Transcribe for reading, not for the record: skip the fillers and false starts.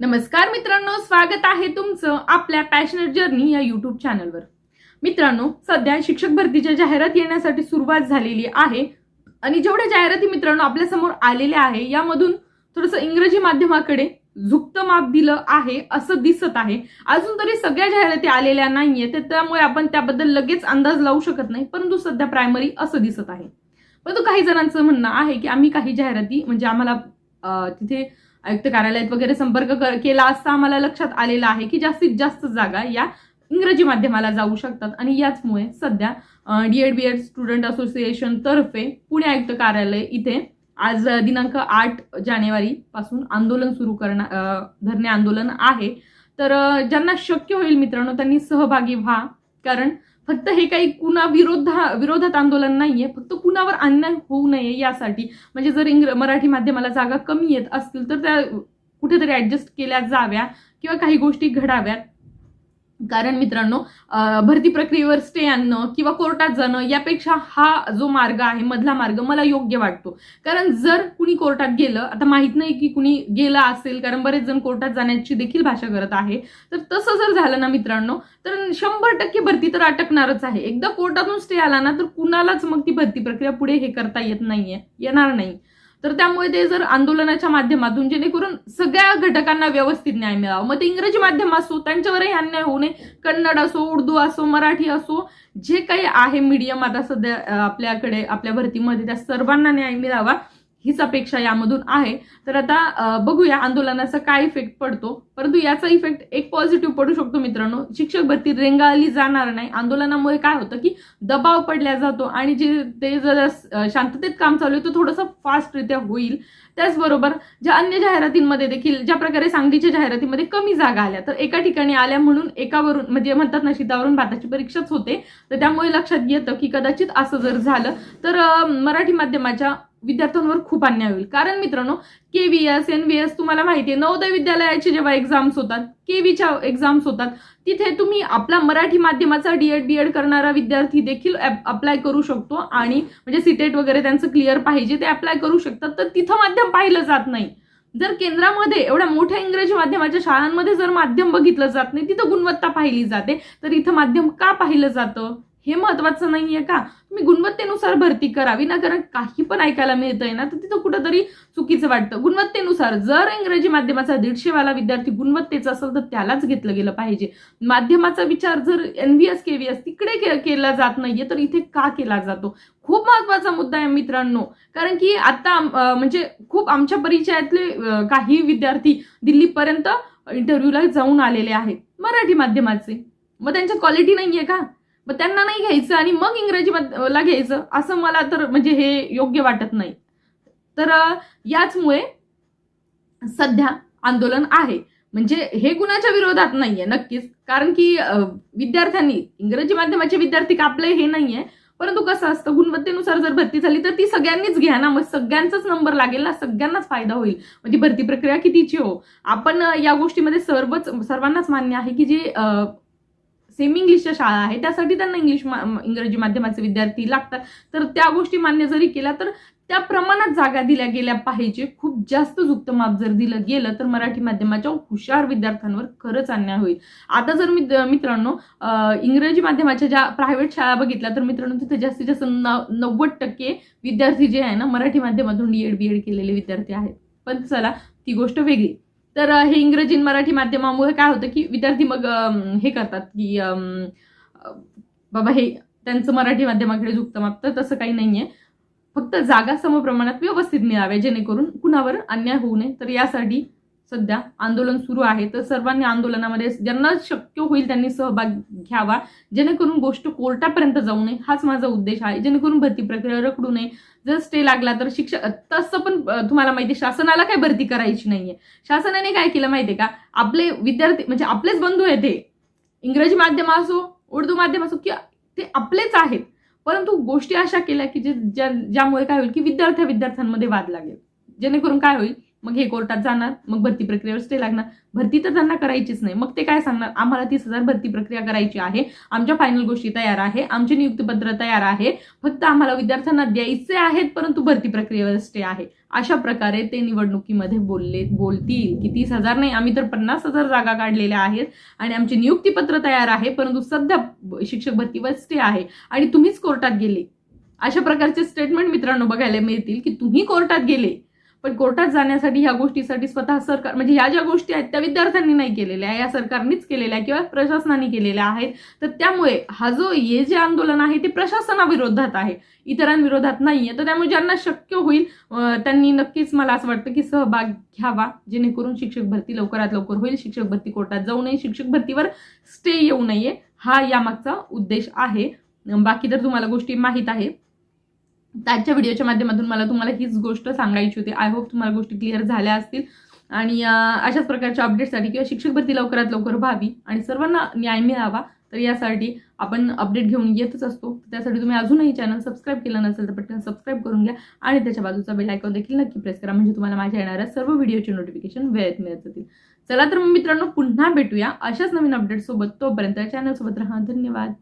नमस्कार मित्रांनो, स्वागत आहे तुमचं आपल्या पॅशनेट जर्नी या यूट्यूब चॅनलवर। मित्रांनो, सध्या शिक्षक भरतीच्या जाहिरात येण्यासाठी सुरुवात झालेली आहे आणि जेवढ्या जाहिराती मित्रांनो आपल्या समोर आलेल्या आहे यामधून थोडंसं इंग्रजी माध्यमाकडे झुकतं माप दिलं आहे असं दिसत आहे। अजून तरी सगळ्या जाहिराती आलेल्या नाहीये, त्यामुळे आपण त्याबद्दल लगेच अंदाज लावू शकत नाही, परंतु सध्या प्रायमरी असं दिसत आहे। परंतु काही जणांचं म्हणणं आहे की आम्ही काही जाहिराती म्हणजे आम्हाला तिथे आयुक्त कार्यालयात वगैरे संपर्क केला असता आम्हाला लक्षात आलेलं आहे की जास्तीत जास्त जागा या इंग्रजी माध्यमाला जाऊ शकतात आणि याचमुळे सध्या डीएड बीएड स्टुडंट असोसिएशन तर्फे पुणे आयुक्त कार्यालय इथे आज दिनांक 8 जानेवारी पासून आंदोलन सुरू धरणे आंदोलन आहे। तर ज्यांना शक्य होईल मित्रांनो त्यांनी सहभागी व्हा, कारण फक्त हे काही विरोधात आंदोलन नाहीये, फक्त कुणावर अन्याय होऊ नये यासाठी। म्हणजे जर मराठी माध्यमाला जागा कमी येत असतील तर त्या कुठेतरी ऍडजस्ट केल्या जाव्या किंवा काही गोष्टी घडाव्यात। कारण मित्रांनो, भरती प्रक्रियेवर स्टे आणणं किंवा कोर्टात जाणं यापेक्षा हा जो मार्ग आहे मधला मार्ग मला योग्य वाटतो। कारण जर कुणी कोर्टात गेलं, आता माहित नाही की कुणी गेलं असेल, कारण बरेच जण कोर्टात जाण्याची देखील भाषा करत आहे, तर तसं जर झालं ना मित्रांनो तर 100% भरती तर अटकणारच आहे। एकदा कोर्टातून स्टे आला ना तर कुणालाच मग ती भरती प्रक्रिया पुढे हे करता येणार नाही। तर त्यामुळे ते जर आंदोलनाच्या माध्यमातून जेणेकरून सगळ्या घटकांना व्यवस्थित न्याय मिळावा, मग ते इंग्रजी माध्यम असो त्यांच्यावरही अन्याय होऊ नये, कन्नड असो, उर्दू असो, मराठी असो, जे काही आहे मीडियम आता सध्या आपल्याकडे आपल्या भरतीमध्ये त्या सर्वांना न्याय मिळावा हीच अपेक्षा यामधून आहे। तर आता बघूया आंदोलनाचा काय इफेक्ट पडतो, परंतु याचा इफेक्ट एक पॉझिटिव्ह पडू शकतो मित्रांनो। शिक्षक भरती रेंगाळली जाणार नाही। आंदोलनामुळे काय होतं की दबाव पडला जातो आणि ते जर शांततेत काम चालू आहे तर थोडंसं फास्टरित्या होईल। त्याचबरोबर ज्या अन्य जाहिरातींमध्ये देखील ज्या प्रकारे सांगलीच्या जाहिरातीमध्ये कमी जागा आल्या, तर एका ठिकाणी आल्या म्हणून एकावरून म्हणजे म्हणतात ना शीतावरून भाताची परीक्षाच होते, तर त्यामुळे लक्षात येतं की कदाचित असं जर झालं तर मराठी माध्यमाच्या विद्यार्थ्यांवर खूप अन्याय होईल। कारण मित्रांनो, केव्हीएस एनव्हीएस तुम्हाला माहिती आहे, नवोदय विद्यालयाचे जेव्हा एक्झाम्स होतात, केव्हीच्या एक्झाम्स होतात, तिथे तुम्ही आपला मराठी माध्यमाचा डीएड बीएड करणारा विद्यार्थी देखील अप्लाय करू शकतो आणि म्हणजे सीटेट वगैरे त्यांचं क्लिअर पाहिजे ते अप्लाय करू शकतात। तर तिथं माध्यम पाहिलं जात नाही। जर केंद्रामध्ये एवढ्या मोठ्या इंग्रजी माध्यमाच्या शाळांमध्ये जर माध्यम बघितलं जात नाही, तिथं गुणवत्ता पाहिली जाते, तर इथं माध्यम का पाहिलं जातं हे महत्वाचं नाहीये का? तुम्ही गुणवत्तेनुसार भरती करावी ना, कारण काही पण ऐकायला मिळतंय ना तर तिथं कुठंतरी चुकीचं वाटतं। गुणवत्तेनुसार जर इंग्रजी माध्यमाचा 150 वाला विद्यार्थी गुणवत्तेचा असेल तर त्यालाच घेतलं गेलं पाहिजे। माध्यमाचा विचार जर एनव्हीएस केव्हीएस तिकडे केला जात नाहीये तर इथे का केला जातो? खूप महत्वाचा मुद्दा आहे मित्रांनो, कारण की आता म्हणजे खूप आमच्या परिचयातले काही विद्यार्थी दिल्लीपर्यंत इंटरव्ह्यूला जाऊन आलेले आहेत मराठी माध्यमाचे। मग त्यांच्यात क्वालिटी नाहीये का? मग त्यांना नाही घ्यायचं आणि मग इंग्रजीला घ्यायचं, असं मला तर म्हणजे हे योग्य वाटत नाही। तर याचमुळे सध्या आंदोलन आहे, म्हणजे हे कुणाच्या विरोधात नाहीये नक्कीच, कारण की विद्यार्थ्यांनी इंग्रजी माध्यमाचे विद्यार्थी कापले हे नाहीये, परंतु कसं असतं गुणवत्तेनुसार जर भरती झाली तर ती सगळ्यांनीच घ्या ना, मग सगळ्यांचाच नंबर लागेल ना, सगळ्यांनाच फायदा होईल। म्हणजे भरती प्रक्रिया कितीची हो, आपण या गोष्टीमध्ये सर्वांनाच मान्य आहे की जे सेमी इंग्लिशच्या शाळा आहे त्यासाठी त्यांना इंग्रजी माध्यमाचे विद्यार्थी लागतात, तर त्या गोष्टी मान्य जरी केल्या तर त्या प्रमाणात जागा दिल्या गेल्या पाहिजे। खूप जास्त झुकतं माप जर दिलं गेलं तर मराठी माध्यमाच्या हुशार विद्यार्थ्यांवर खरंच अन्याय होईल। आता जर मित्रांनो इंग्रजी माध्यमाच्या ज्या प्रायव्हेट शाळा बघितल्या तर मित्रांनो तिथे जास्तीत जास्त 90% विद्यार्थी जे आहे ना मराठी माध्यमातून डीएड बीएड केलेले विद्यार्थी आहेत। पण चला ती गोष्ट वेगळी। तर हे इंग्रजी मराठी माध्यमामुळे काय होतं की विद्यार्थी मग हे करतात की बाबा हे त्यांचं मराठी माध्यमाकडे झुकतं माप, तर तसं काही नाहीये। फक्त जागा समप्रमाणात व्यवस्थित मिळाव्या जेणेकरून कुणावर अन्याय होऊ नये। तर यासाठी सध्या आंदोलन सुरू आहे, तर सर्वांनी आंदोलनामध्ये ज्यांना शक्य होईल त्यांनी सहभाग घ्यावा, जेणेकरून गोष्ट कोर्टापर्यंत जाऊ नये हाच माझा उद्देश आहे, जेणेकरून भरती प्रक्रिया रखडू नये। जर स्टे लागला तर शिक्षक तसं पण तुम्हाला माहिती शासनाला काय भरती करायची नाहीये। शासनाने काय केलं माहितीये का, आपले विद्यार्थी म्हणजे आपलेच बंधू आहेत, ते इंग्रजी माध्यम असो उर्दू माध्यम असो की ते आपलेच आहेत, परंतु गोष्टी अशा केल्या की ज्यामुळे काय होईल की विद्यार्थ्यांमध्ये वाद लागेल, जेणेकरून काय होईल मग हे कोर्टात जाणार, मग भरती प्रक्रियेवर स्टे लागणार. भरती तर त्यांना करायचीच नाही. मग ते काय सांगणार, आम्हाला 30,000 भरती प्रक्रिया करायची आहे, आमच्या फायनल गोष्टी तयार आहे, आमचे नियुक्तीपत्र तयार आहे, फक्त आम्हाला विद्यार्थ्यांना द्यायचे आहेत, परंतु भरती प्रक्रियेवर स्टे आहे. अशा प्रकारे ते निवडणुकीमध्ये बोलतील की 30,000 नाही, आम्ही तर 50,000 जागा काढलेल्या आहेत आणि आमचे नियुक्तीपत्र तयार आहे, परंतु सध्या शिक्षक भरतीवर स्टे आहे आणि तुम्हीच कोर्टात गेले. अशा प्रकारचे स्टेटमेंट मित्रांनो बघायला मिळतील की तुम्ही कोर्टात गेले, पण कोर्टात जाण्यासाठी ह्या गोष्टीसाठी स्वतः सरकार, म्हणजे ह्या ज्या गोष्टी आहेत त्या विद्यार्थ्यांनी नाही केलेल्या, या सरकारनेच केलेल्या किंवा प्रशासनाने केलेल्या आहेत. तर त्यामुळे हे जे आंदोलन आहे ते प्रशासनाविरोधात आहे, इतरांविरोधात नाहीये. तर त्यामुळे ज्यांना शक्य होईल त्यांनी नक्कीच, मला असं वाटतं की सहभाग घ्यावा, जेणेकरून शिक्षक भरती लवकरात लवकर होईल, शिक्षक भरती कोर्टात जाऊ नये, शिक्षक भरतीवर स्टे येऊ नये, हा यामागचा उद्देश आहे. बाकी तर तुम्हाला गोष्टी माहीत आहे. त्याच्या व्हिडिओच्या माध्यमातून मला तुम्हाला हीच गोष्ट सांगायची होती. आय होप तुम्हाला गोष्टी क्लिअर झाल्या असतील आणि अशाच प्रकारच्या अपडेटसाठी किंवा शिक्षक भरती लवकरात लवकर व्हावी आणि सर्वांना न्याय मिळावा, तर यासाठी आपण अपडेट घेऊन येतच असतो. त्यासाठी तुम्ही अजूनही चॅनल सबस्क्राईब केलं नसेल तर पटकन सबस्क्राईब करून घ्या आणि त्याच्या बाजूचा बेल आयकॉन देखील नक्की प्रेस करा, म्हणजे तुम्हाला माझ्या येणाऱ्या सर्व व्हिडिओचे नोटिफिकेशन वेळेत मिळत जातील. चला तर मग मित्रांनो, पुन्हा भेटूया अशाच नवीन अपडेट सोबत. तोपर्यंत चॅनल सोबत राहा. धन्यवाद.